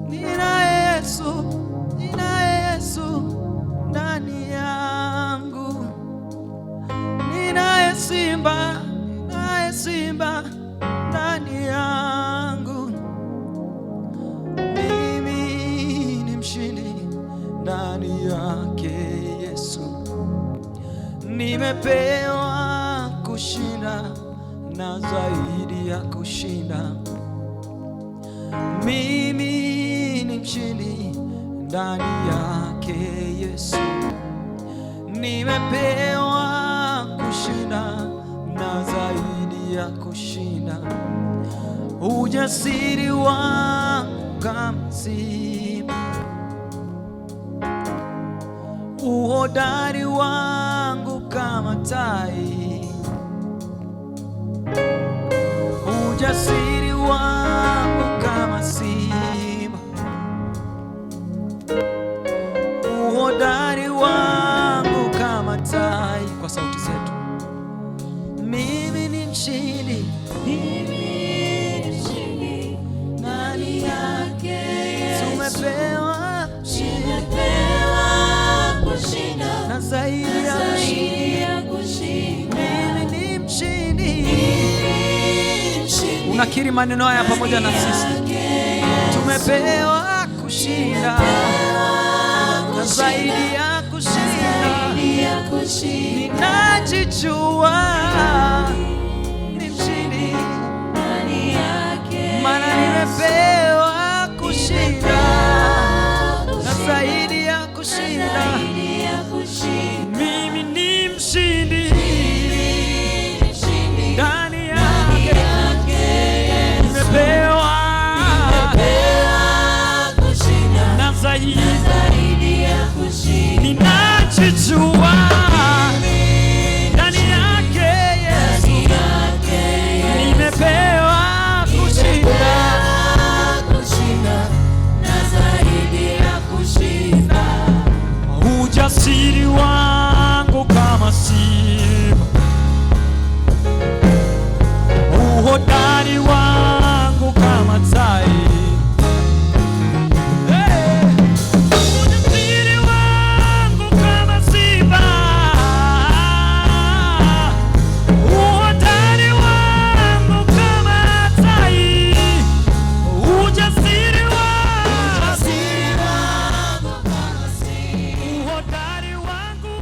nina Yesu, nina Yesu ndani yangu, nina Simba, nina Simba ndani yangu. Mimi ni mshindi ndani yake Yesu, nimepewa kushinda na zaidi ya kushinda. Mimi ni mshindi ndani yake Yesu, nimepewa kushinda na zaidi ya kushinda. Ujasiri wangu kama simba, uhodari wangu kama tai, ujasiri wangu kama simba, uhodari wangu kama tai. Kwa sauti zetu, mimi ni mshindi, mimi ni mshindi ndani yake Yesu, tumepewa kushinda na zaidi ya kushinda. Mimi ni mshindi. Unakiri maneno haya pamoja na sisi, tumepewa kushinda na zaidi ya kushinda. Ninajijua ni mshindi, maana nimepewa kushinda na zaidi ya kushinda. Mimi ni mshindi ndani yake, nimepewa kushinda na zaidi ya kushinda. Ninajijua ndani yake Yesu, nimepewa kushinda na zaidi ya kushinda. Ujasiri wangu kama simba, uhodari